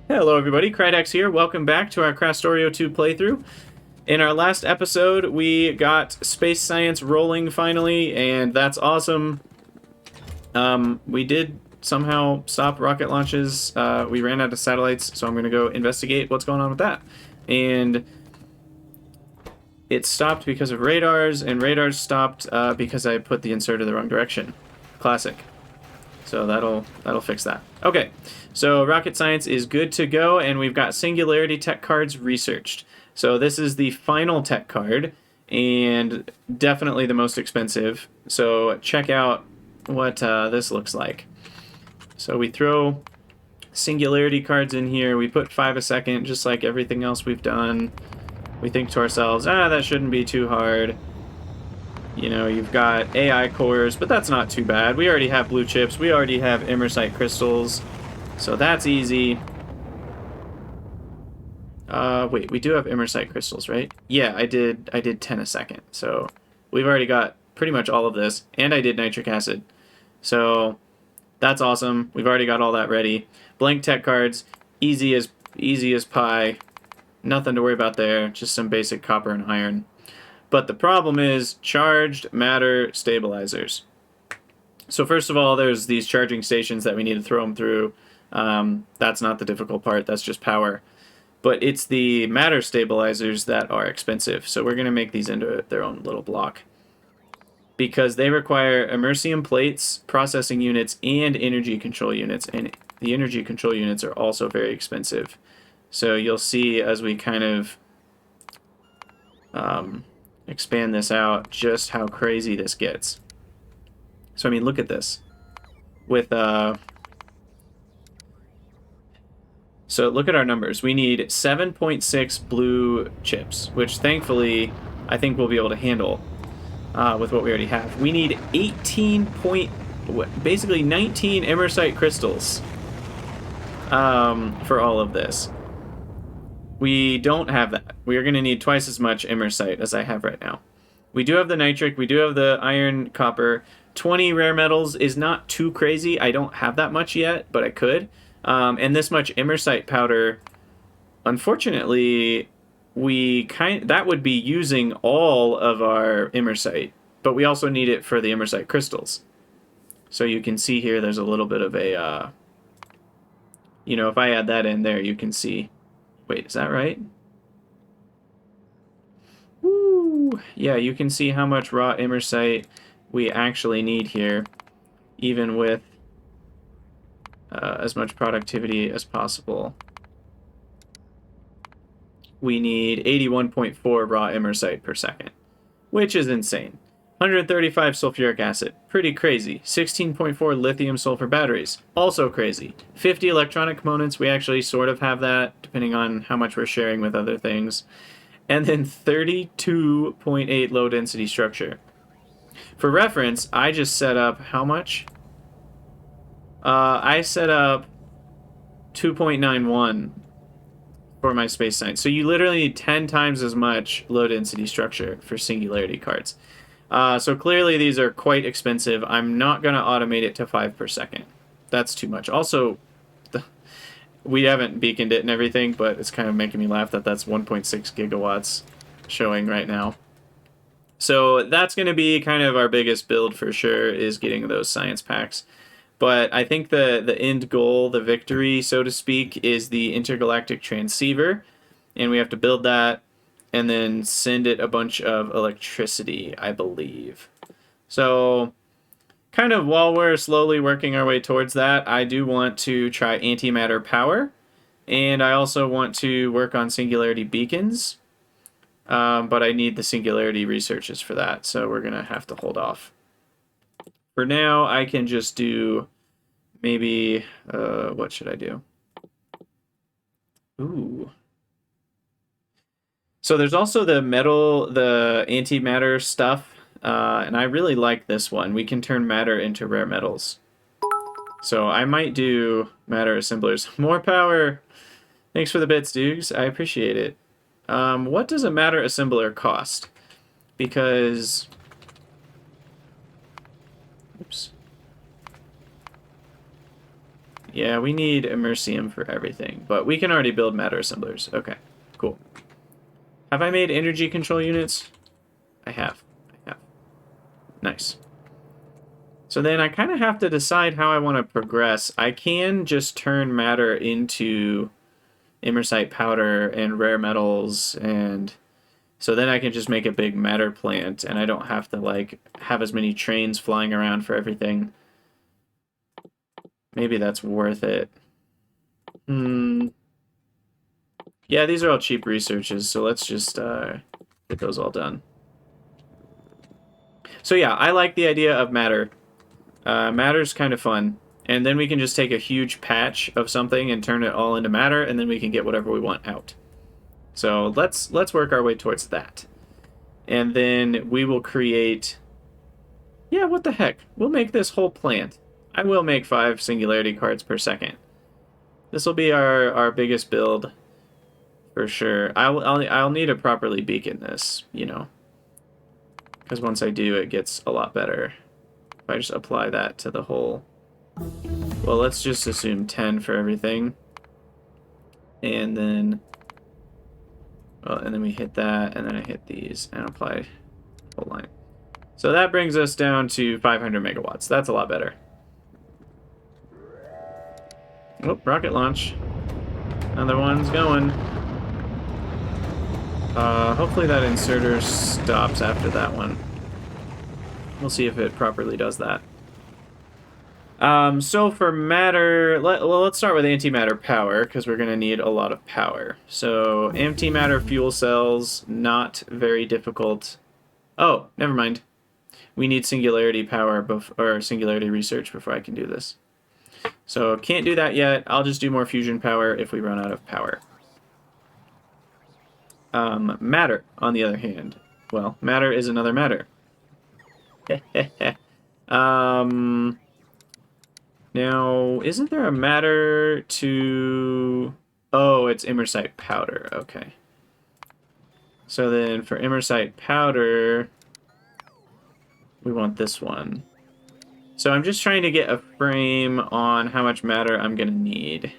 Hello everybody, Krydex here. Welcome back to our Krastorio 2 playthrough. In our last episode, we got space science rolling finally, and that's awesome. We did somehow stop rocket launches. We ran out of satellites, so I'm going to go investigate what's going on with that. And it stopped because of radars, and radars stopped because I put the insert in the wrong direction. Classic. So that'll fix that. Okay, so rocket science is good to go, and we've got singularity tech cards researched. So this is the final tech card, and definitely the most expensive. So check out what this looks like. So we throw singularity cards in here. We put 5 a second, just like everything else we've done. We think to ourselves, that shouldn't be too hard. You know, you've got AI cores, but that's not too bad. We already have blue chips. We already have imersite crystals. So that's easy. Wait, we do have imersite crystals, right? Yeah, I did 10 a second. So we've already got pretty much all of this. And I did nitric acid. So that's awesome. We've already got all that ready. Blank tech cards, easy as pie. Nothing to worry about there. Just some basic copper and iron. But the problem is charged matter stabilizers. So first of all, there's these charging stations that we need to throw them through. That's not the difficult part. That's just power. But it's the matter stabilizers that are expensive. So we're going to make these into their own little block. Because they require immersium plates, processing units, and energy control units. And the energy control units are also very expensive. So you'll see as we kind of expand this out just how crazy this gets. So I mean, look at this. With so look at our numbers. We need 7.6 blue chips, which thankfully I think we'll be able to handle with what we already have. We need basically 19 imersite crystals for all of this. We don't have that. We are going to need twice as much imersite as I have right now. We do have the nitric. We do have the iron, copper. 20 rare metals is not too crazy. I don't have that much yet, but I could. And this much imersite powder, unfortunately, that would be using all of our imersite, but we also need it for the imersite crystals. So you can see here there's a little bit of a, if I add that in there, you can see. Wait, is that right? Woo! Yeah, you can see how much raw imersite we actually need here, even with as much productivity as possible. We need 81.4 raw imersite per second, which is insane. 135 sulfuric acid, pretty crazy. 16.4 lithium sulfur batteries, also crazy. 50 electronic components, we actually sort of have that, depending on how much we're sharing with other things. And then 32.8 low density structure. For reference, I just set up how much? I set up 2.91 for my space science. So you literally need 10 times as much low density structure for singularity cards. So clearly these are quite expensive. I'm not going to automate it to 5 per second. That's too much. Also, we haven't beaconed it and everything, but it's kind of making me laugh that that's 1.6 gigawatts showing right now. So that's going to be kind of our biggest build for sure, is getting those science packs. But I think the end goal, the victory, so to speak, is the intergalactic transceiver. And we have to build that and then send it a bunch of electricity, I believe. So kind of while we're slowly working our way towards that, I do want to try antimatter power. And I also want to work on singularity beacons. But I need the singularity researches for that, so we're going to have to hold off. For now, I can just do maybe, what should I do? Ooh. So there's also the antimatter stuff, and I really like this one. We can turn matter into rare metals. So I might do matter assemblers. More power! Thanks for the bits, Dukes. I appreciate it. What does a matter assembler cost? Because... Oops. Yeah, we need Immersium for everything, but we can already build matter assemblers. Okay, cool. Have I made energy control units? I have. I have. Nice. So then I kind of have to decide how I want to progress. I can just turn matter into imersite powder and rare metals, and so then I can just make a big matter plant, and I don't have to like have as many trains flying around for everything. Maybe that's worth it. Yeah, these are all cheap researches, so let's just get those all done. So yeah, I like the idea of matter. Matter's kind of fun. And then we can just take a huge patch of something and turn it all into matter, and then we can get whatever we want out. So let's work our way towards that. And then we will create... Yeah, what the heck? We'll make this whole plant. I will make 5 singularity cards per second. This will be our biggest build, for sure. I'll need to properly beacon this, you know. Because once I do, it gets a lot better. If I just apply that to the whole... Well, let's just assume 10 for everything. And then... Well, and then we hit that, and then I hit these, and apply the whole line. So that brings us down to 500 megawatts. That's a lot better. Oh, rocket launch. Another one's going. Hopefully that inserter stops after that one. We'll see if it properly does that. So for matter, let's start with antimatter power, because we're going to need a lot of power. So antimatter fuel cells, not very difficult. Oh, never mind. We need singularity power, or singularity research before I can do this. So can't do that yet. I'll just do more fusion power if we run out of power. Matter, on the other hand. Well, matter is another matter. Now, isn't there a matter to... Oh, it's imersite powder. Okay. So then for imersite powder, we want this one. So I'm just trying to get a frame on how much matter I'm going to need.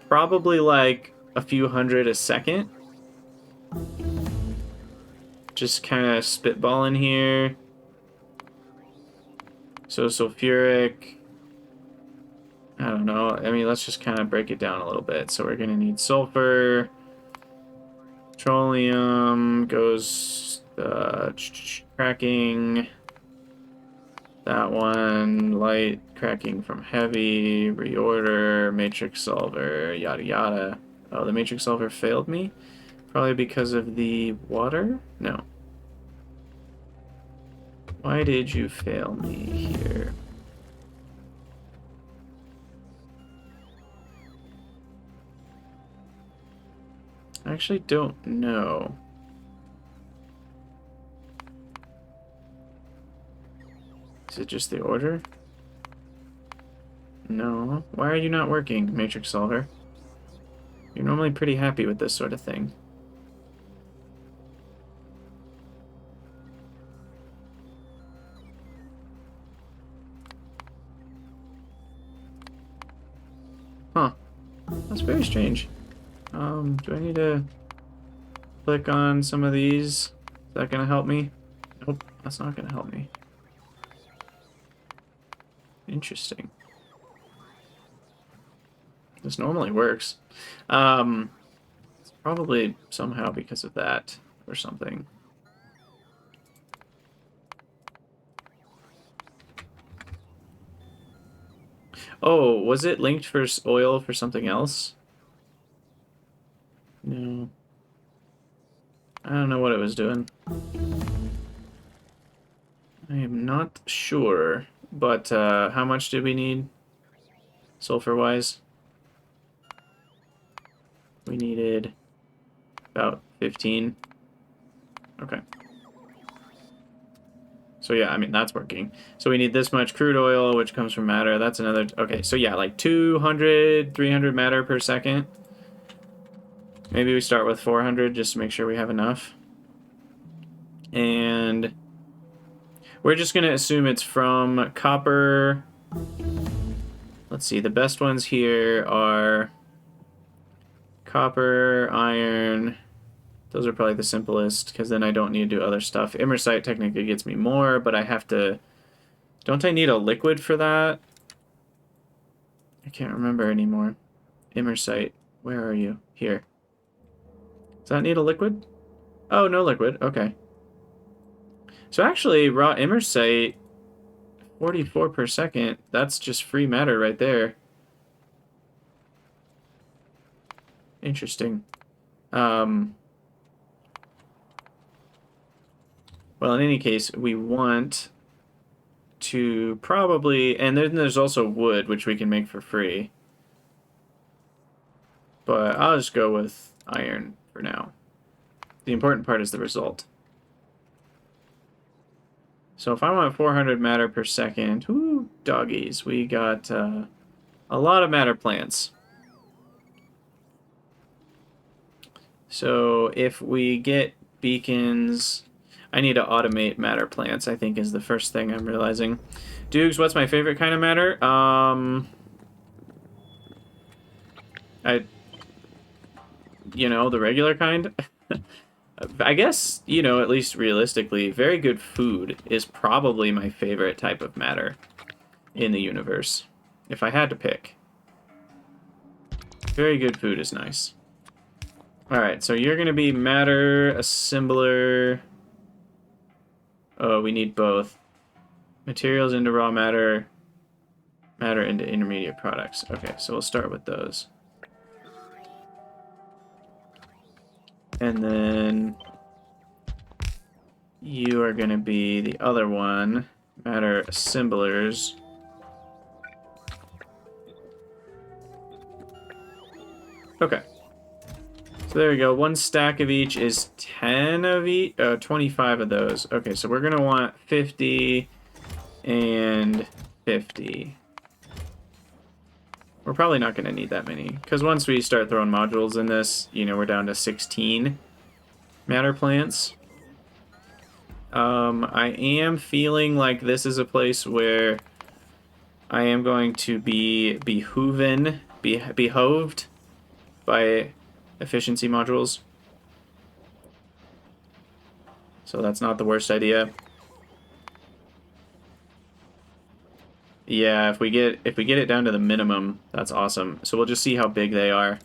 Probably like a few hundred a second. Just kind of spitballing here. So sulfuric... I don't know. I mean, let's just kind of break it down a little bit. So we're going to need sulfur. Petroleum goes cracking. That one. Light cracking from heavy. Reorder. Matrix solver. Yada yada. Oh, the matrix solver failed me? Probably because of the water? No. Why did you fail me here? I actually don't know. Is it just the order? No. Why are you not working, Matrix Solver? You're normally pretty happy with this sort of thing. Huh. That's very strange. Do I need to click on some of these? Is that gonna help me? Nope, that's not gonna help me. Interesting. This normally works. It's probably somehow because of that or something. Oh, was it linked for oil for something else? No. I don't know what it was doing. I am not sure. But how much did we need? Sulfur-wise? We needed about 15. Okay. So yeah, I mean, that's working. So we need this much crude oil, which comes from matter. That's another... Okay, so yeah, like 200, 300 matter per second. Maybe we start with 400 just to make sure we have enough. And we're just going to assume it's from copper. let's see, the best ones here are copper, iron. Those are probably the simplest, because then I don't need to do other stuff. Immersite technically gets me more, but I have to... Don't I need a liquid for that? I can't remember anymore. Immersite. Where are you? Here. Does that need a liquid? Oh, no liquid. Okay. So actually, raw immersite, 44 per second. That's just free matter right there. Interesting. Well, in any case, we want to probably... And then there's also wood, which we can make for free. But I'll just go with iron for now. The important part is the result. So if I want 400 matter per second... Ooh, doggies. We got a lot of matter plants. So if we get beacons... I need to automate matter plants, I think, is the first thing I'm realizing. Dukes, what's my favorite kind of matter? You know, the regular kind? I guess, you know, at least realistically, very good food is probably my favorite type of matter in the universe, if I had to pick. Very good food is nice. Alright, so you're going to be matter assembler... Oh, we need both. Materials into raw matter, matter into intermediate products. Okay, so we'll start with those. And then you are going to be the other one, matter assemblers. Okay. So there we go. One stack of each is 10 of each. 25 of those. Okay, so we're going to want 50 and 50. We're probably not going to need that many, because once we start throwing modules in this, you know, we're down to 16 matter plants. I am feeling like this is a place where I am going to be behooved by efficiency modules. So that's not the worst idea. Yeah, if we get it down to the minimum, that's awesome. So we'll just see how big they are.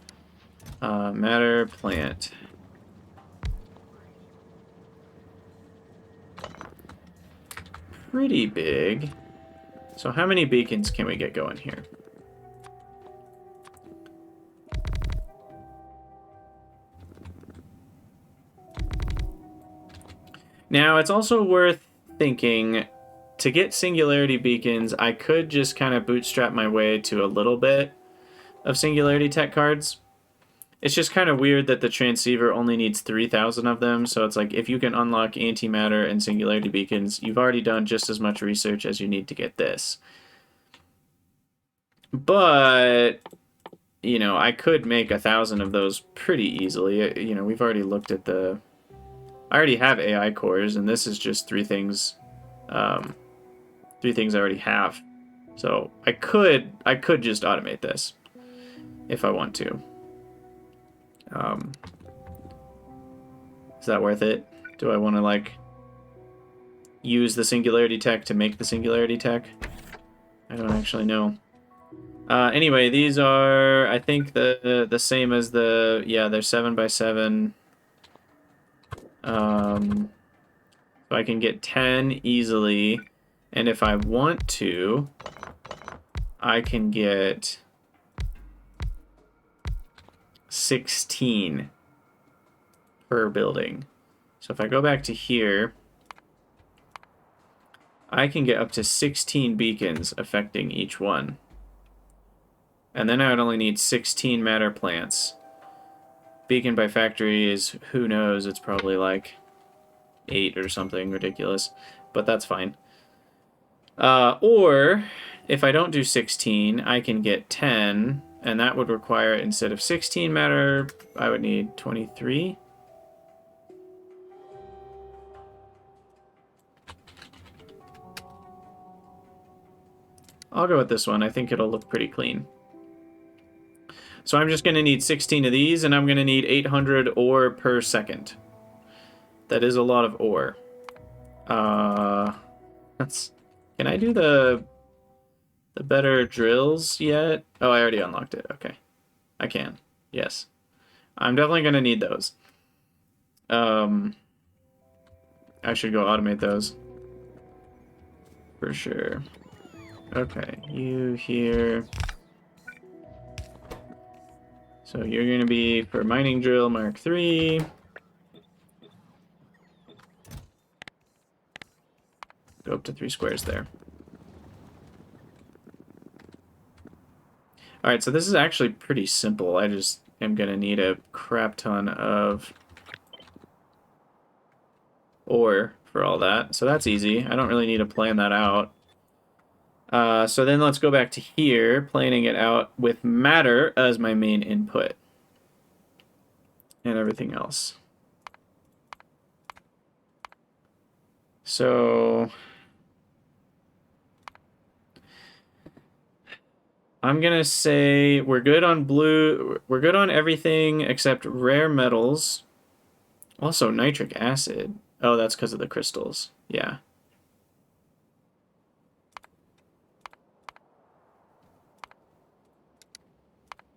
Matter plant. Pretty big. So how many beacons can we get going here? Now, it's also worth thinking, to get singularity beacons, I could just kind of bootstrap my way to a little bit of singularity tech cards. It's just kind of weird that the transceiver only needs 3,000 of them, so it's like, if you can unlock antimatter and singularity beacons, you've already done just as much research as you need to get this. But, you know, I could make 1,000 of those pretty easily. You know, we've already looked at the... I already have AI cores, and this is just three things I already have. So I could just automate this if I want to. Is that worth it? Do I want to, like, use the singularity tech to make the singularity tech? I don't actually know. Anyway, these are, I think, the same as the... Yeah, they're 7x7. So I can get 10 easily, and if I want to, I can get 16 per building. So if I go back to here, I can get up to 16 beacons affecting each one. And then I would only need 16 matter plants. Beacon by factory is, who knows, it's probably like 8 or something ridiculous, but that's fine. Or if I don't do 16, I can get 10, and that would require, instead of 16 matter, I would need 23. I'll go with this one. I think it'll look pretty clean. So I'm just going to need 16 of these, and I'm going to need 800 ore per second. That is a lot of ore. Can I do the better drills yet? Oh, I already unlocked it. Okay. I can. Yes. I'm definitely going to need those. I should go automate those. For sure. Okay, you here. So you're going to be for mining drill Mark 3. Go up to 3 squares there. Alright, so this is actually pretty simple. I just am going to need a crap ton of ore for all that. So that's easy. I don't really need to plan that out. So then let's go back to here, planning it out with matter as my main input. And everything else. So I'm gonna say we're good on blue. We're good on everything except rare metals. Also nitric acid. Oh, that's because of the crystals. Yeah.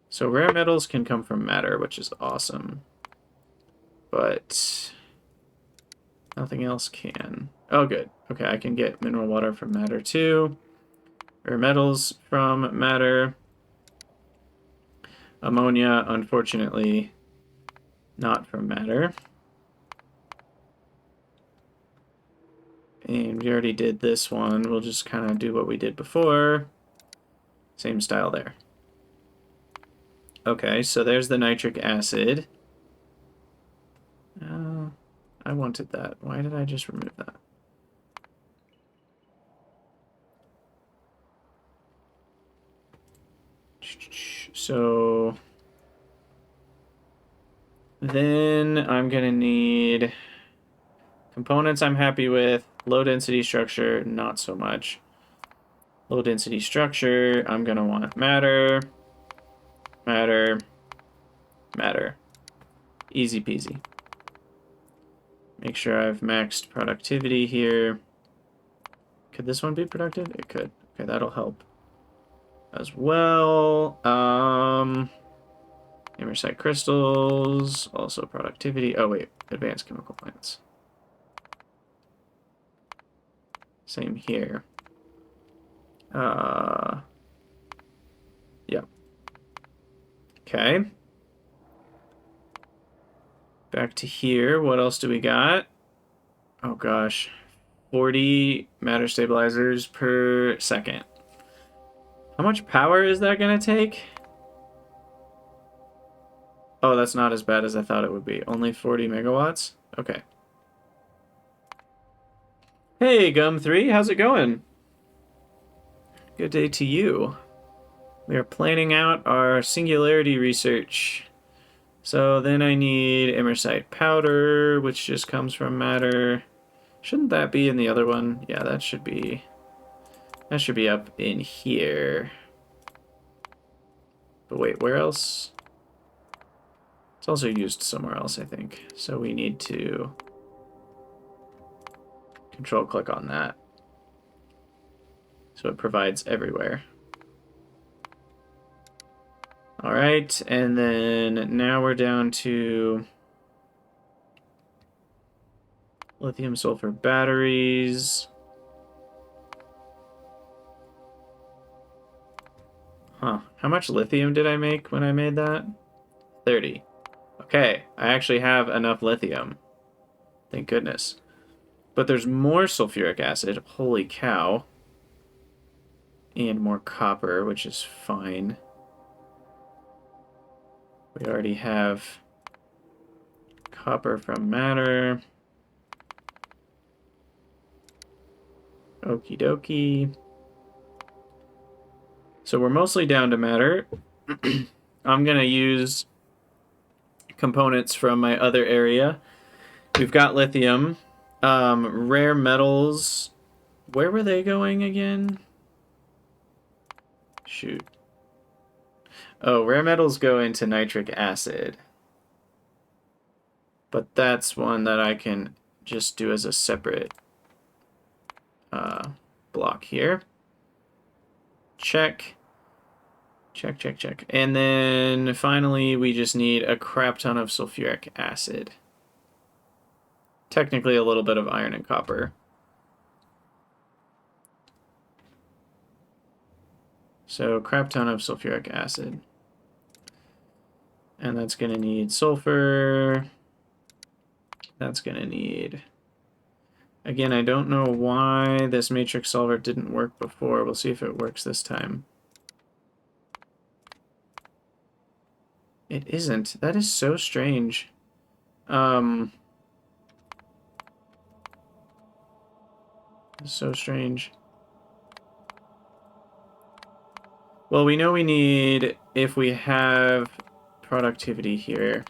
So rare metals can come from matter, which is awesome. But nothing else can. Oh, good. Okay, I can get mineral water from matter too. Rare metals from matter. Ammonia, unfortunately, not from matter. And we already did this one. We'll just kind of do what we did before. Same style there. Okay, so there's the nitric acid. I wanted that. Why did I just remove that? So then I'm gonna need components I'm happy with. Low density structure, not so much. Low density structure, I'm gonna want matter, matter, matter. Easy peasy. Make sure I've maxed productivity here. Could this one be productive? It could. Okay, that'll help as well. Imersite crystals, also productivity. Oh wait, advanced chemical plants. Same here. Yeah. Okay. Back to here. What else do we got? Oh gosh. 40 matter stabilizers per second. How much power is that going to take? Oh, that's not as bad as I thought it would be. Only 40 megawatts? Okay. Hey, Gum3, how's it going? Good day to you. We are planning out our singularity research. So then I need imersite powder, which just comes from matter. Shouldn't that be in the other one? Yeah, that should be up in here. But wait, where else? It's also used somewhere else, I think. So we need to control click on that. So it provides everywhere. All right, and then now we're down to lithium sulfur batteries. Huh, how much lithium did I make when I made that? 30. Okay, I actually have enough lithium. Thank goodness. But there's more sulfuric acid. Holy cow. And more copper, which is fine. We already have copper from matter. Okie dokie. So we're mostly down to matter. I'm going to use components from my other area. We've got lithium. Rare metals. Where were they going again? Shoot. Oh, rare metals go into nitric acid. But that's one that I can just do as a separate block here. Check. Check, check, check. And then finally, we just need a crap ton of sulfuric acid. Technically, a little bit of iron and copper. So, crap ton of sulfuric acid. And that's going to need sulfur. That's going to need... Again, I don't know why this matrix solver didn't work before. We'll see if it works this time. It isn't. That is so strange. So strange. Well, we know we need, if we have productivity here,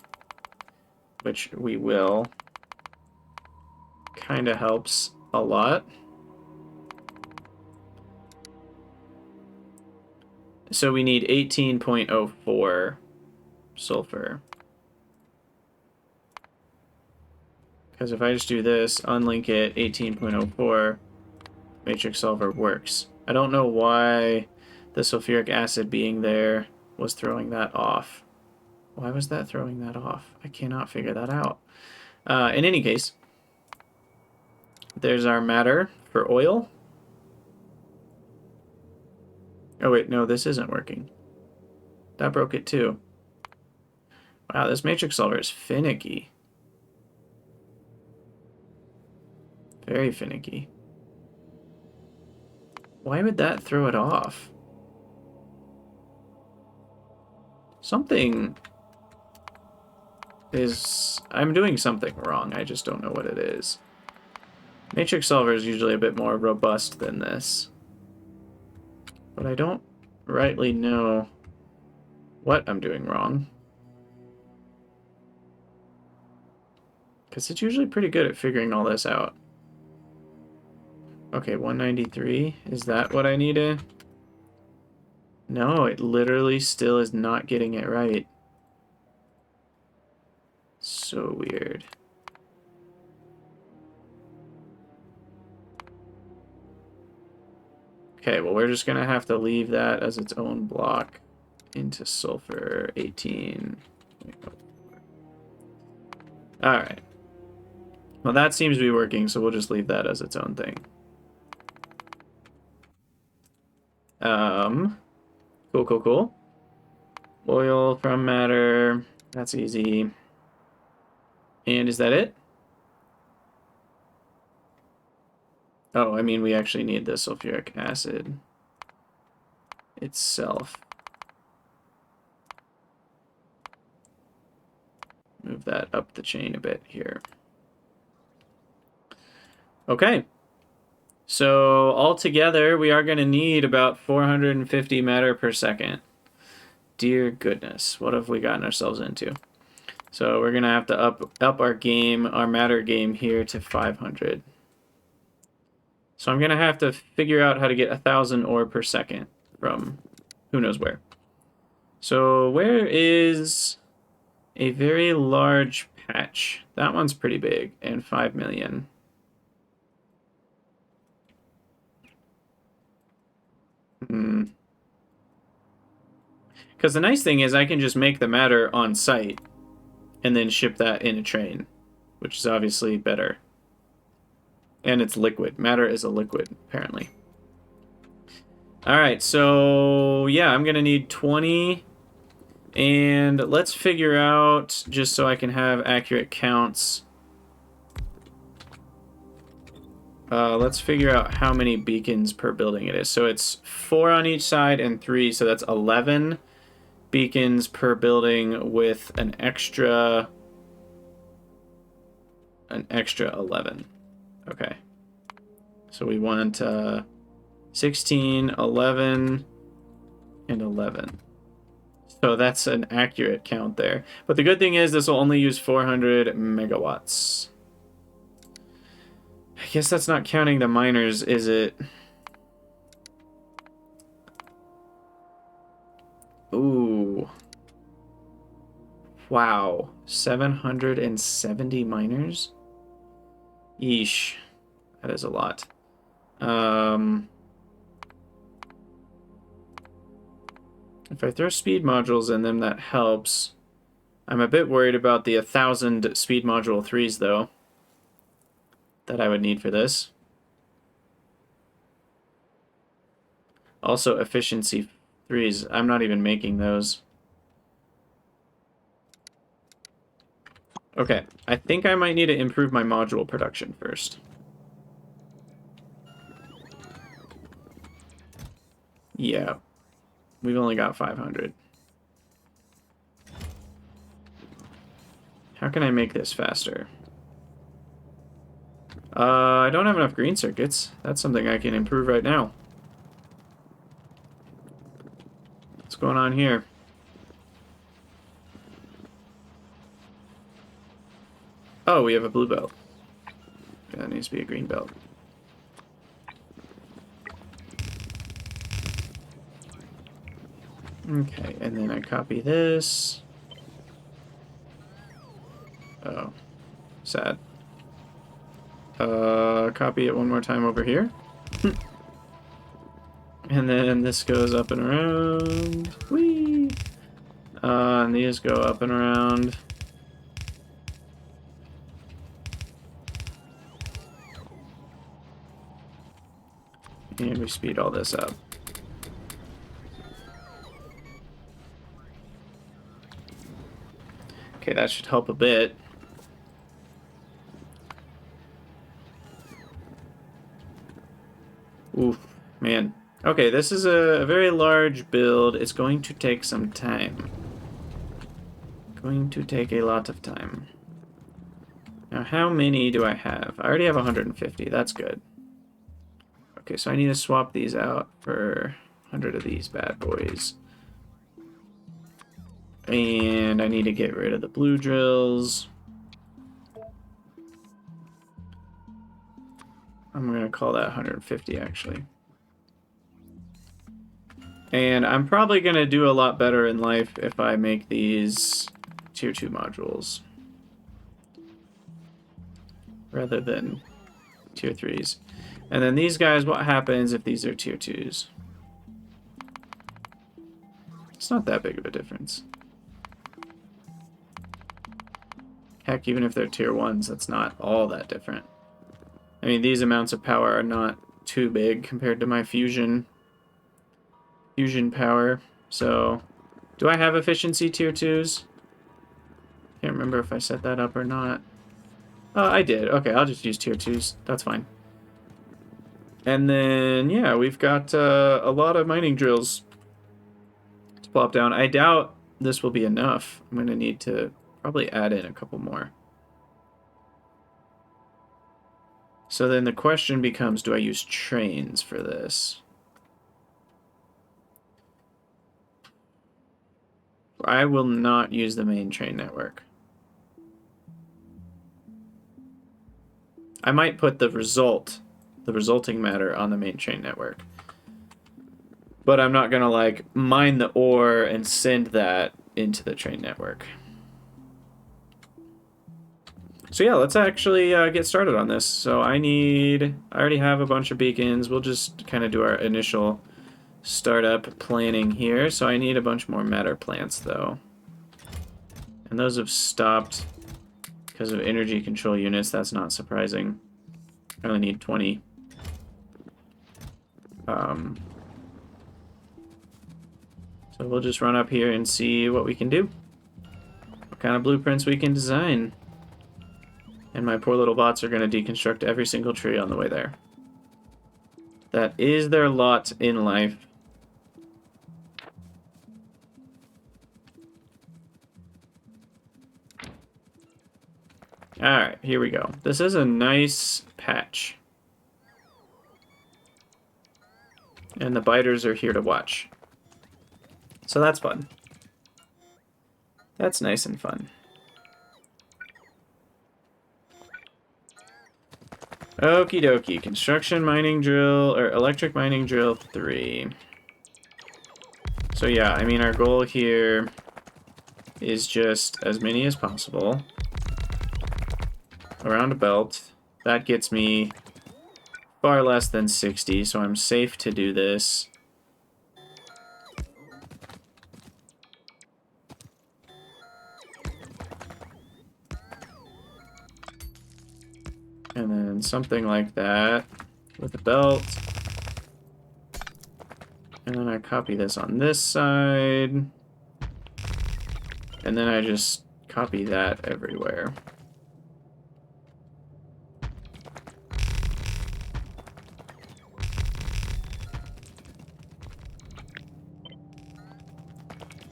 which we will, kind of helps a lot. So we need 18.04 sulfur. Because if I just do this, unlink it, 18.04, matrix solver works. I don't know why the sulfuric acid being there was throwing that off. Why was that throwing that off? I cannot figure that out. In any case, there's our matter for oil. Oh wait, no, this isn't working. That broke it too. Wow, this matrix solver is finicky. Very finicky. Why would that throw it off? Something is... I'm doing something wrong. I just don't know what it is. Matrix solver is usually a bit more robust than this. But I don't rightly know what I'm doing wrong. Because it's usually pretty good at figuring all this out. Okay, 193. Is that what I needed? No, it literally still is not getting it right. So weird. Okay, well, we're just going to have to leave that as its own block into sulfur 18. Alright. Well, that seems to be working, so we'll just leave that as its own thing. Cool, cool, cool. Oil from matter. That's easy. And is that it? Oh, I mean, we actually need the sulfuric acid itself. Move that up the chain a bit here. Okay. So altogether, we are going to need about 450 matter per second. Dear goodness, what have we gotten ourselves into? So we're going to have to up our game, our matter game here to 500. So I'm going to have to figure out how to get 1,000 ore per second from who knows where. So where is a very large patch? That one's pretty big, and 5 million. Because the nice thing is I can just make the matter on site and then ship that in a train, which is obviously better. And it's liquid. Matter is a liquid, apparently. Alright, so yeah, I'm going to need 20. And let's figure out, just so I can have accurate counts, let's figure out how many beacons per building it is. So it's 4 on each side and 3, so that's 11 beacons per building with an extra 11. Okay. So we want 16, 11, and 11. So that's an accurate count there. But the good thing is this will only use 400 megawatts. I guess that's not counting the miners, is it? Ooh. Wow. 770 miners? Yeesh. That is a lot. If I throw speed modules in them, that helps. I'm a bit worried about the 1,000 speed module 3s, though, that I would need for this. Also, efficiency 3s. I'm not even making those. Okay, I think I might need to improve my module production first. Yeah, we've only got 500. How can I make this faster? I don't have enough green circuits. That's something I can improve right now. What's going on here? Oh, we have a blue belt. Okay, that needs to be a green belt. Okay, and then I copy this. Oh, sad. Copy it one more time over here. And then this goes up and around. Whee! And these go up and around. And we speed all this up. Okay, that should help a bit. Oof, man. Okay, this is a very large build. It's going to take some time. Going to take a lot of time. Now, how many do I have? I already have 150. That's good. Okay, so I need to swap these out for 100 of these bad boys. And I need to get rid of the blue drills. I'm going to call that 150, actually. And I'm probably going to do a lot better in life if I make these tier 2 modules rather than tier 3s. And then these guys, what happens if these are tier 2s? It's not that big of a difference. Heck, even if they're tier 1s, that's not all that different. I mean, these amounts of power are not too big compared to my fusion power. So, do I have efficiency tier 2s? Can't remember if I set that up or not. I did. Okay, I'll just use tier 2s. That's fine. And then, yeah, we've got a lot of mining drills to plop down. I doubt this will be enough. I'm going to need to probably add in a couple more. So then the question becomes, do I use trains for this? I will not use the main train network. I might put the resulting matter on the main train network. But I'm not going to, like, mine the ore and send that into the train network. So yeah, let's actually get started on this. So I already have a bunch of beacons. We'll just kind of do our initial startup planning here. So I need a bunch more matter plants, though. And those have stopped because of energy control units. That's not surprising. I only need 20. So we'll just run up here and see what we can do. What kind of blueprints we can design. And my poor little bots are going to deconstruct every single tree on the way there. That is their lot in life. Alright, here we go. This is a nice patch. And the biters are here to watch. So that's fun. That's nice and fun. Okie dokie. Construction mining drill, or electric mining drill 3. So yeah, I mean, our goal here is just as many as possible around a belt. That gets me far less than 60, so I'm safe to do this. And then something like that with a belt. And then I copy this on this side. And then I just copy that everywhere.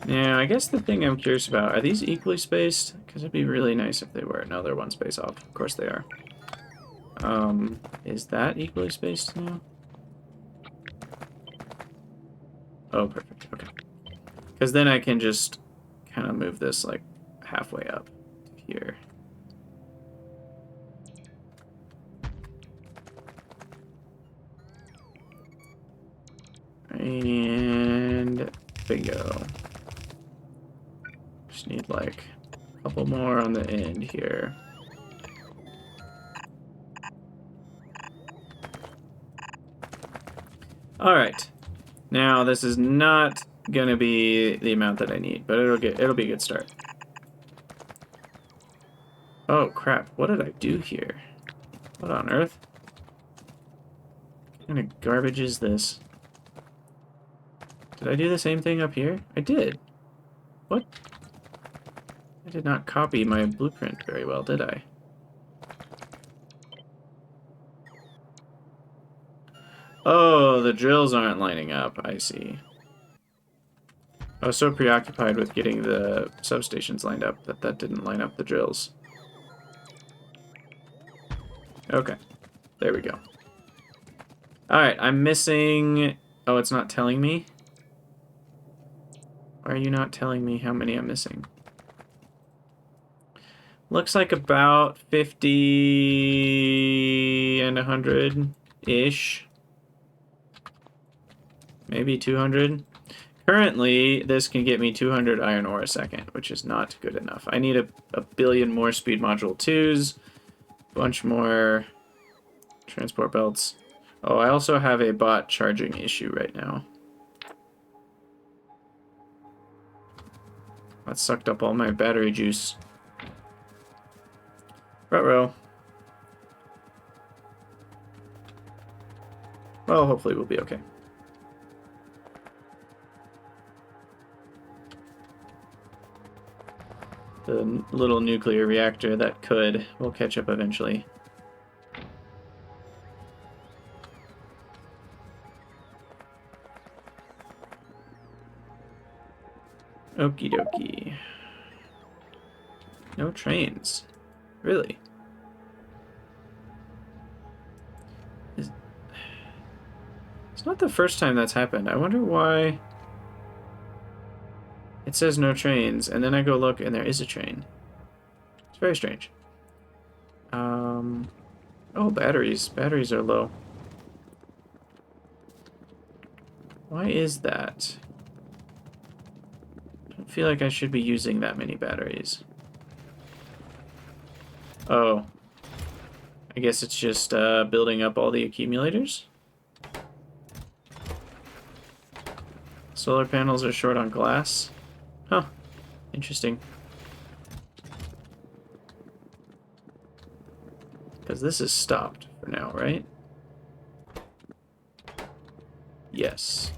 Now, I guess the thing I'm curious about, are these equally spaced? Because it'd be really nice if they were. No, they're one space off. Of course they are. Is that equally spaced now? Oh, perfect. Okay. Because then I can just kind of move this like halfway up to here. And bingo. Just need like a couple more on the end here. All right. Now this is not gonna be the amount that I need, but it'll be a good start. Oh crap! What did I do here? What on earth? What kind of garbage is this? Did I do the same thing up here? I did. What? I did not copy my blueprint very well, did I? Oh, the drills aren't lining up. I see. I was so preoccupied with getting the substations lined up that didn't line up the drills. Okay. There we go. Alright, I'm missing... Oh, it's not telling me? Why are you not telling me how many I'm missing? Looks like about 50 and 100-ish. Maybe 200. Currently, this can get me 200 iron ore a second, which is not good enough. I need a billion more speed module 2s, a bunch more transport belts. Oh, I also have a bot charging issue right now. That sucked up all my battery juice. Ruh-roh. Well, hopefully we'll be okay. The little nuclear reactor that will catch up eventually. Okie dokie. No trains. Really? It's not the first time that's happened. I wonder why it says no trains, and then I go look and there is a train. It's very strange. Oh, batteries. Batteries are low. Why is that? I don't feel like I should be using that many batteries. Oh. I guess it's just building up all the accumulators? Solar panels are short on glass? Huh. Interesting. Because this is stopped for now, right? Yes.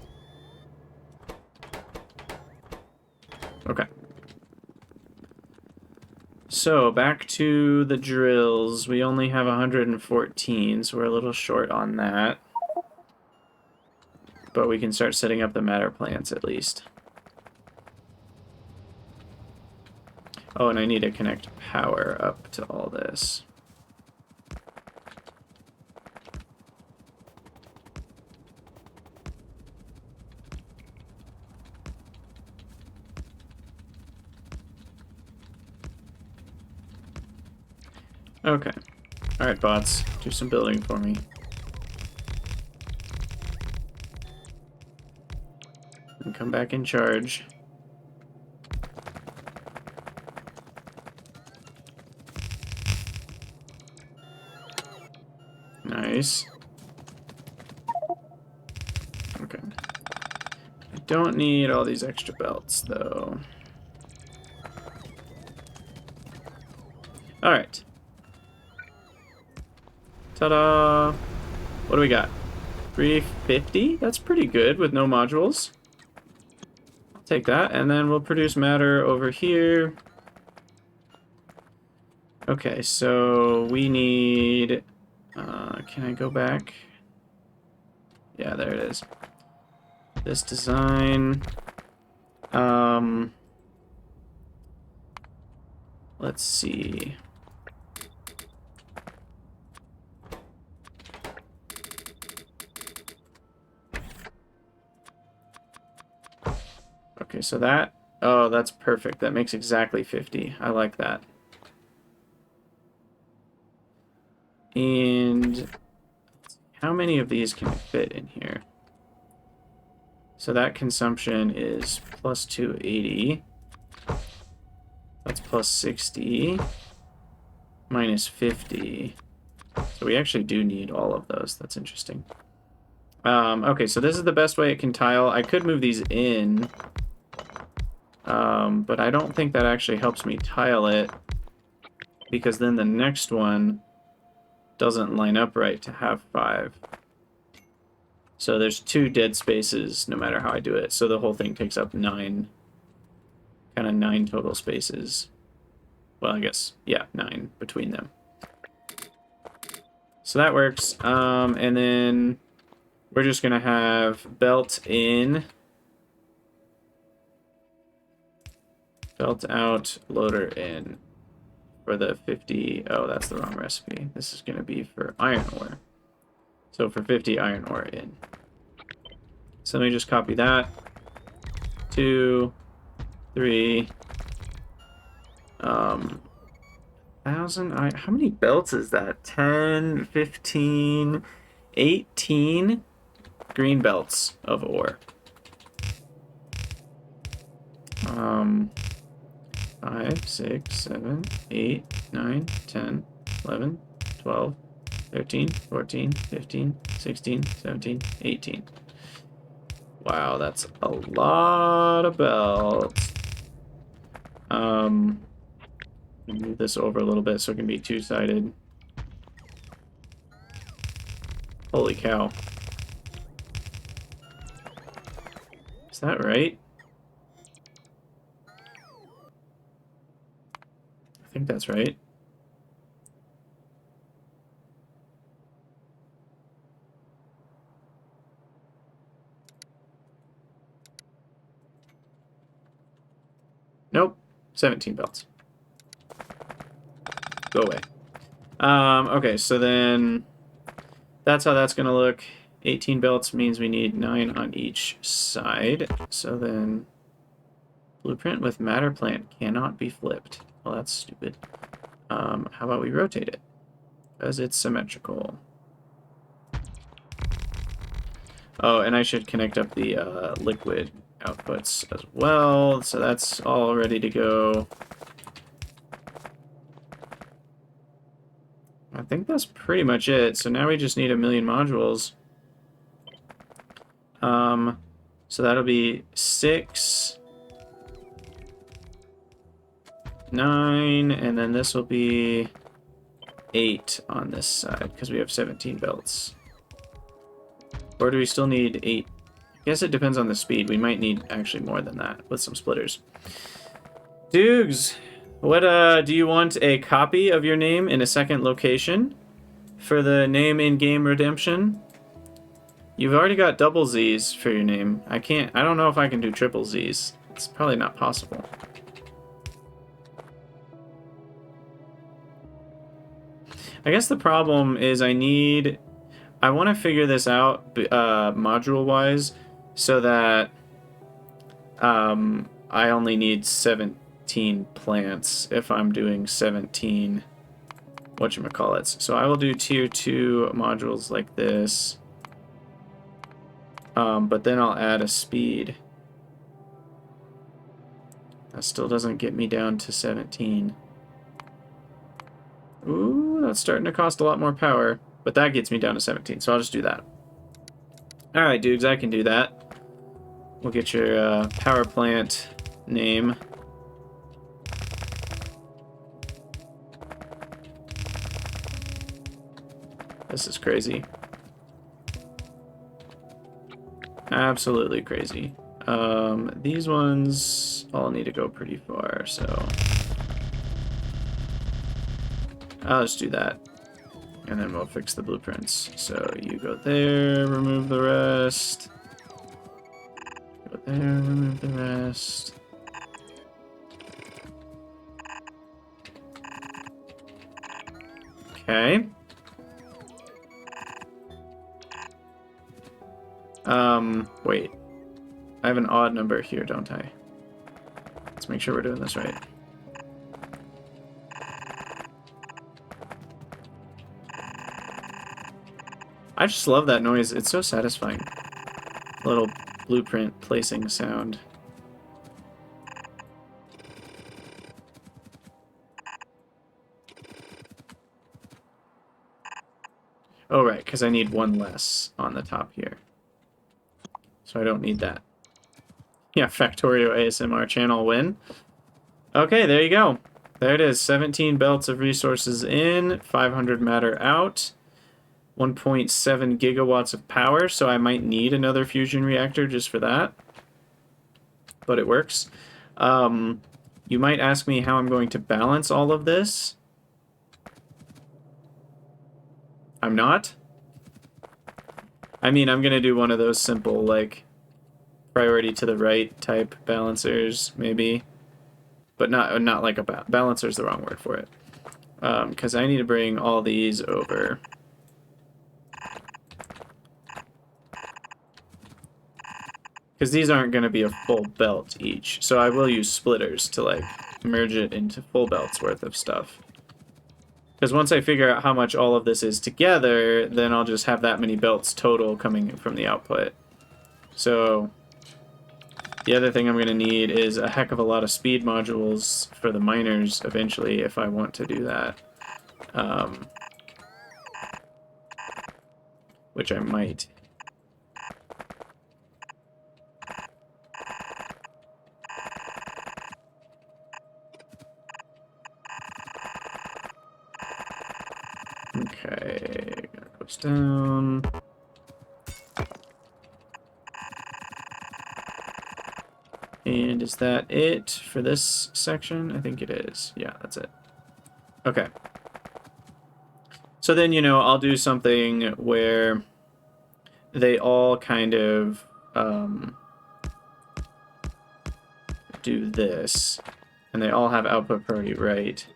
Okay. So, back to the drills. We only have 114, so we're a little short on that. But we can start setting up the matter plants at least. Oh, and I need to connect power up to all this. Okay. Alright, bots. Do some building for me. come back in charge. Nice. Okay. I don't need all these extra belts, though. Alright. Ta-da! What do we got? 350? That's pretty good with no modules. I'll take that, and then we'll produce matter over here. Okay, so we need... can I go back? Yeah, there it is. This design... let's see... Okay, so that... Oh, that's perfect. That makes exactly 50. I like that. And... how many of these can fit in here? So that consumption is plus 280. That's plus 60. Minus 50. So we actually do need all of those. That's interesting. Okay, so this is the best way it can tile. I could move these in. But I don't think that actually helps me tile it. Because then the next one doesn't line up right to have 5. So there's 2 dead spaces no matter how I do it. So the whole thing takes up 9. Kind of 9 total spaces. Well, I guess, yeah, 9 between them. So that works. And then we're just going to have belt in. Belt out, loader in. For the 50... Oh, that's the wrong recipe. This is going to be for iron ore. So for 50 iron ore in. So let me just copy that. 2, 3. 1,000. How many belts is that? 10, 15, 18 green belts of ore. 5, 6, 7, 8, 9, 10, 11, 12, 13, 14, 15, 16, 17, 18. Wow, that's a lot of belts. Move this over a little bit so it can be 2-sided. Holy cow. Is that right? I think that's right. Nope. 17 belts. Go away. Okay, so then that's how that's going to look. 18 belts means we need 9 on each side. So then blueprint with matter plant cannot be flipped. Well, that's stupid. How about we rotate it? Because it's symmetrical. Oh, and I should connect up the liquid outputs as well. So that's all ready to go. I think that's pretty much it. So now we just need 1,000,000 modules. So that'll be 6, 9, and then this will be 8 on this side because we have 17 belts. Or do we still need 8? I guess it depends on the speed. We might need actually more than that with some splitters. Dukes, what do you want a copy of your name in a second location for the name in-game redemption? You've already got double Z's for your name. I don't know if I can do triple Z's. It's probably not possible. I guess the problem is I want to figure this out module-wise so that I only need 17 plants if I'm doing 17 whatchamacallits. So I will do tier 2 modules like this. But then I'll add a speed That still doesn't get me down to 17. Ooh, that's starting to cost a lot more power. But that gets me down to 17, so I'll just do that. Alright, dudes, I can do that. We'll get your power plant name. This is crazy. Absolutely crazy. These ones all need to go pretty far, so I'll just do that. And then we'll fix the blueprints. So you go there, remove the rest. Go there, remove the rest. Okay. Wait. I have an odd number here, don't I? Let's make sure we're doing this right. I just love that noise. It's so satisfying. Little blueprint placing sound. Oh, right, because I need one less on the top here. So I don't need that. Yeah, Factorio ASMR channel win. Okay, there you go. There it is. 17 belts of resources in, 500 matter out, 1.7 gigawatts of power, so I might need another fusion reactor just for that. But it works. You might ask me how I'm going to balance all of this. I'm not. I mean, I'm going to do one of those simple, like, priority to the right type balancers, maybe. But not like a balancer's the wrong word for it. Because I need to bring all these over. Because these aren't going to be a full belt each. So I will use splitters to, like, merge it into full belts worth of stuff. Because once I figure out how much all of this is together, then I'll just have that many belts total coming from the output. So the other thing I'm going to need is a heck of a lot of speed modules for the miners eventually if I want to do that. Which I might. Okay, that goes down. And is that it for this section? I think it is. Yeah, that's it. Okay. So then, you know, I'll do something where they all kind of do this. And they all have output priority right.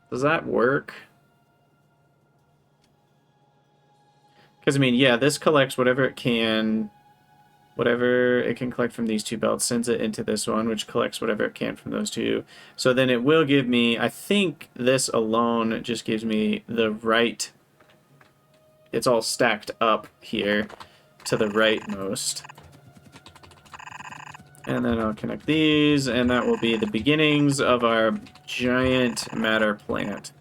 Does that work? Because, I mean, yeah, this collects whatever it can collect from these two belts, sends it into this one, which collects whatever it can from those two. So then it will give me, I think this alone just gives me the right, it's all stacked up here to the rightmost. And then I'll connect these, and that will be the beginnings of our giant matter plant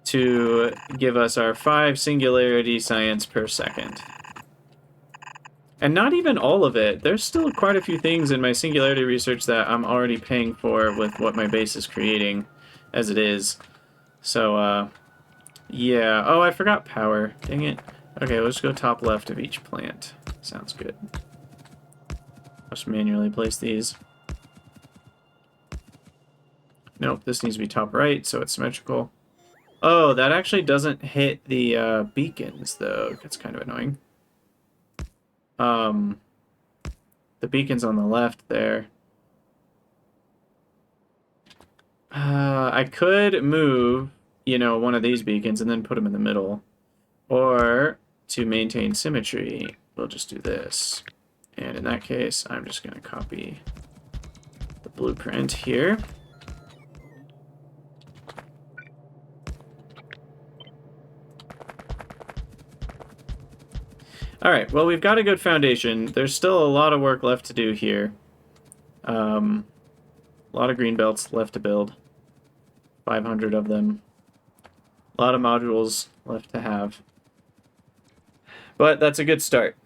to give us our 5 singularity science per second. And not even all of it. There's still quite a few things in my singularity research that I'm already paying for with what my base is creating as it is. So, yeah. Oh, I forgot power. Dang it. Okay, let's go top left of each plant. Sounds good. Just manually place these. Nope, this needs to be top right, so it's symmetrical. Oh, that actually doesn't hit the beacons, though. That's kind of annoying. The beacon's on the left there. I could move, you know, one of these beacons and then put them in the middle. Or, to maintain symmetry, we'll just do this. And in that case, I'm just going to copy the blueprint here. Alright, well, we've got a good foundation. There's still a lot of work left to do here. A lot of green belts left to build. 500 of them. A lot of modules left to have. But that's a good start.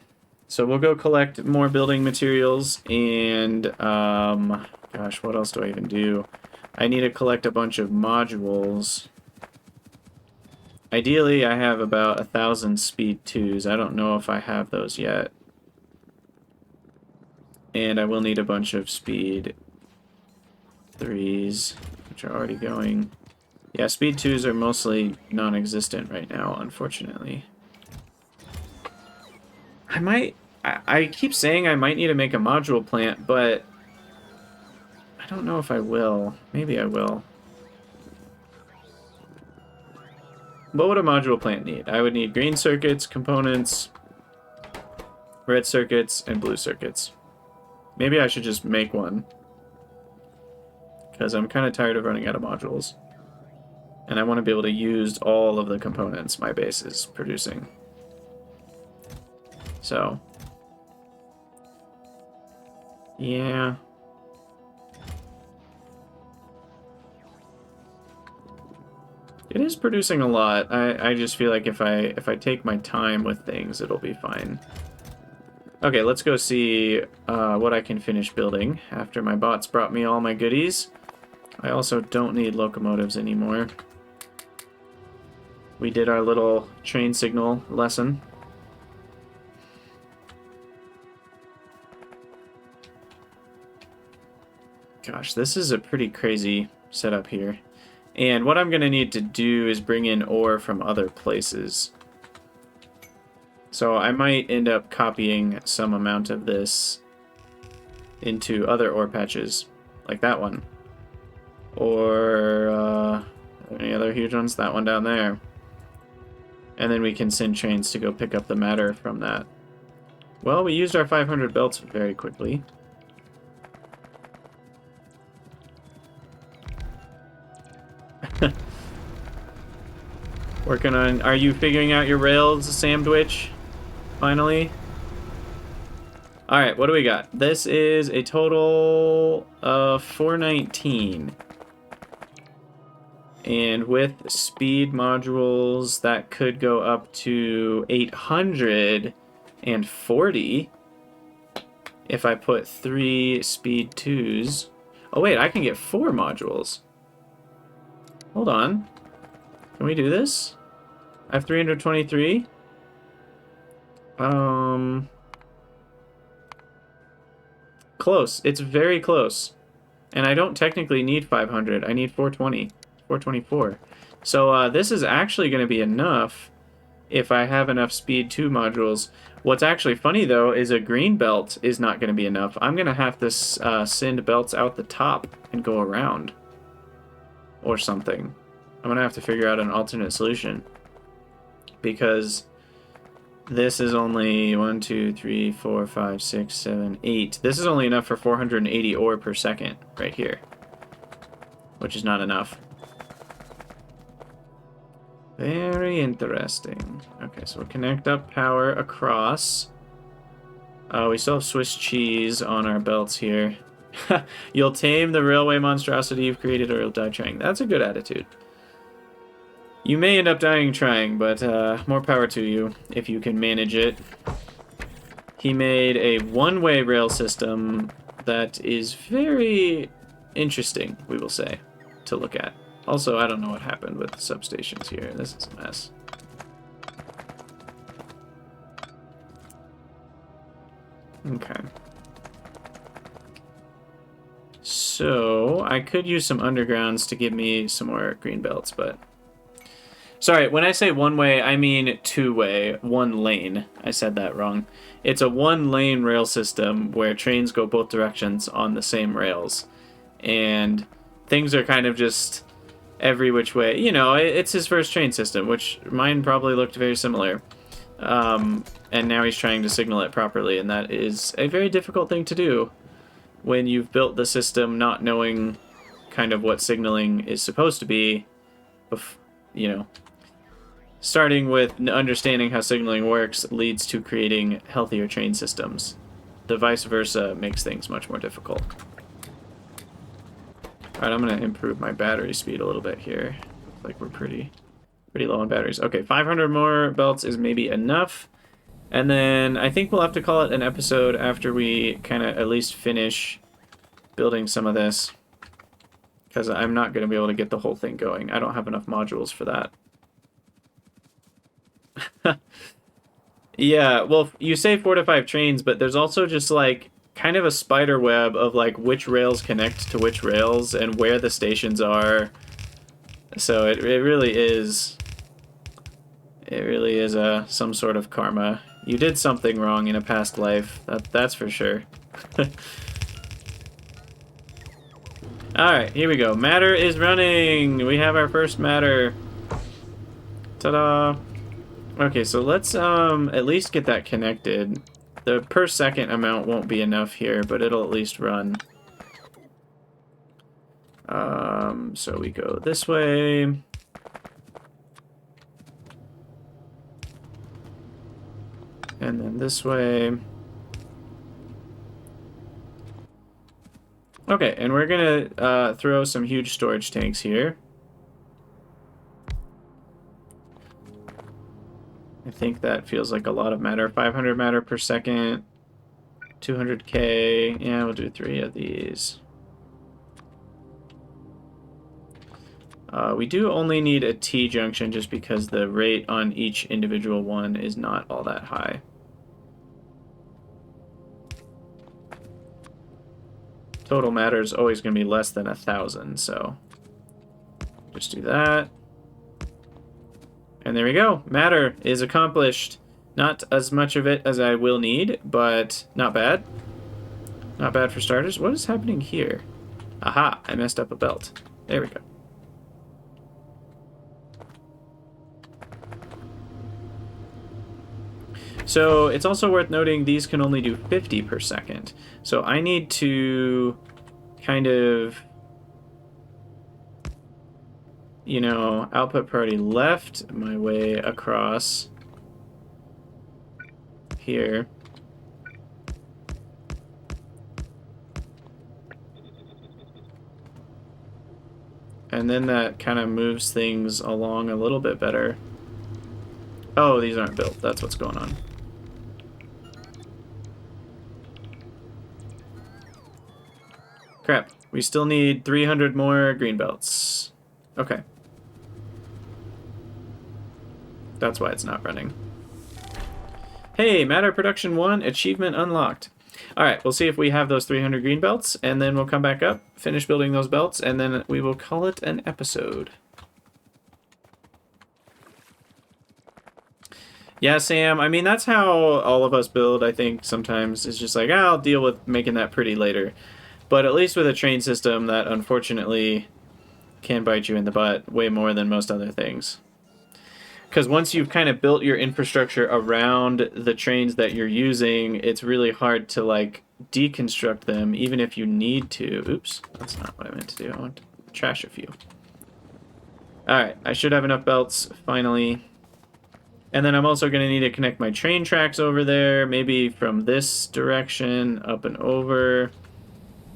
So we'll go collect more building materials and, gosh, what else do I even do? I need to collect a bunch of modules. Ideally, I have about 1,000 speed 2s. I don't know if I have those yet. And I will need a bunch of speed 3s, which are already going. Yeah, speed 2s are mostly non-existent right now, unfortunately. I keep saying I might need to make a module plant, but I don't know if I will. Maybe I will. What would a module plant need? I would need green circuits, components, red circuits, and blue circuits. Maybe I should just make one. Because I'm kind of tired of running out of modules. And I want to be able to use all of the components my base is producing. So. Yeah. It is producing a lot. I just feel like if I take my time with things, it'll be fine. Okay, let's go see what I can finish building after my bots brought me all my goodies. I also don't need locomotives anymore. We did our little train signal lesson. Gosh, this is a pretty crazy setup here. And what I'm going to need to do is bring in ore from other places. So I might end up copying some amount of this into other ore patches, like that one. Or any other huge ones? That one down there. And then we can send trains to go pick up the matter from that. Well, we used our 500 belts very quickly. Working on... Are you figuring out your rails, Samdwitch? Finally? Alright, what do we got? This is a total of 419. And with speed modules, that could go up to 840 if I put 3 speed 2s. Oh wait, I can get 4 modules. Hold on. Can we do this? I have 323. Close. It's very close. And I don't technically need 500. I need 420. 424. So this is actually going to be enough if I have enough speed 2 modules. What's actually funny, though, is a green belt is not going to be enough. I'm going to have to send belts out the top and go around. Or something. I'm going to have to figure out an alternate solution. Because this is only 1, 2, 3, 4, 5, 6, 7, 8. This is only enough for 480 ore per second right here. Which is not enough. Very interesting. Okay, so we'll connect up power across. We still have Swiss cheese on our belts here. You'll tame the railway monstrosity you've created or you'll die trying. That's a good attitude. You may end up dying trying, but more power to you if you can manage it. He made a one-way rail system that is very interesting, we will say, to look at. Also, I don't know what happened with the substations here. This is a mess. Okay. So, I could use some undergrounds to give me some more green belts, but... Sorry, when I say one-way, I mean two-way, one lane. I said that wrong. It's a one-lane rail system where trains go both directions on the same rails. And things are kind of just every which way. You know, it's his first train system, which mine probably looked very similar. And now he's trying to signal it properly, and that is a very difficult thing to do when you've built the system not knowing kind of what signaling is supposed to be, you know. starting with understanding how signaling works leads to creating healthier train systems. The vice versa makes things much more difficult. Alright, I'm going to improve my battery speed a little bit here. Looks like we're pretty low on batteries. Okay, 500 more belts is maybe enough. And then I think we'll have to call it an episode after we kind of at least finish building some of this. Because I'm not going to be able to get the whole thing going. I don't have enough modules for that. Yeah, well, you say 4 to 5 trains, but there's also just like kind of a spider web of like which rails connect to which rails and where the stations are. So it really is some sort of karma. You did something wrong in a past life. That's for sure. Alright, here we go. Matter is running! We have our first matter. Ta-da! Okay, so let's at least get that connected. The per second amount won't be enough here, but it'll at least run. So we go this way. And then this way. Okay, and we're gonna throw some huge storage tanks here. I think that feels like a lot of matter. 500 matter per second. 200k. Yeah, we'll do 3 of these. We do only need a T-junction just because the rate on each individual one is not all that high. Total matter is always going to be less than 1,000, so just do that. And there we go. Matter is accomplished. Not as much of it as I will need, but not bad. Not bad for starters. What is happening here? Aha, I messed up a belt. There we go. So it's also worth noting these can only do 50 per second. So I need to kind of, you know, output priority left my way across here. And then that kind of moves things along a little bit better. Oh, these aren't built. That's what's going on. Crap. We still need 300 more green belts. Okay. That's why it's not running. Hey, Matter Production 1, achievement unlocked. Alright, we'll see if we have those 300 green belts, and then we'll come back up, finish building those belts, and then we will call it an episode. Yeah, Sam, I mean, that's how all of us build, I think, sometimes. It's just like, I'll deal with making that pretty later. But at least with a train system, that unfortunately can bite you in the butt way more than most other things. Because once you've kind of built your infrastructure around the trains that you're using, it's really hard to, like, deconstruct them, even if you need to. Oops, that's not what I meant to do. I want to trash a few. Alright, I should have enough belts, finally. And then I'm also going to need to connect my train tracks over there, maybe from this direction, up and over.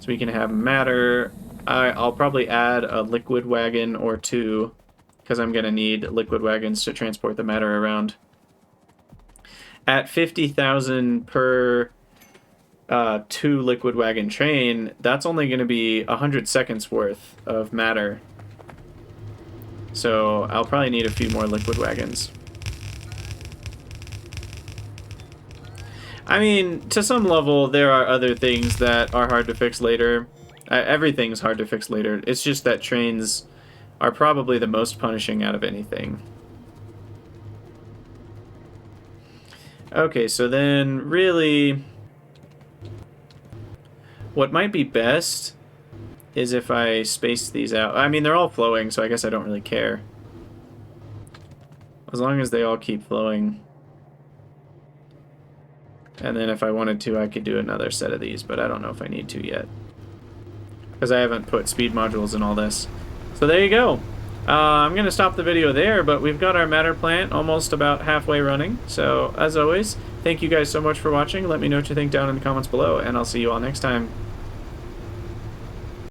So we can have matter. I'll probably add a liquid wagon or 2, because I'm going to need liquid wagons to transport the matter around. At 50,000 per 2 liquid wagon train, that's only going to be 100 seconds worth of matter. So I'll probably need a few more liquid wagons. I mean, to some level, there are other things that are hard to fix later. Everything's hard to fix later. It's just that trains are probably the most punishing out of anything. Okay, so then really, what might be best is if I space these out. I mean, they're all flowing, so I guess I don't really care. As long as they all keep flowing. And then if I wanted to, I could do another set of these, but I don't know if I need to yet. Because I haven't put speed modules in all this. So there you go. I'm going to stop the video there, but we've got our matter plant almost about halfway running. So, as always, thank you guys so much for watching. Let me know what you think down in the comments below, and I'll see you all next time.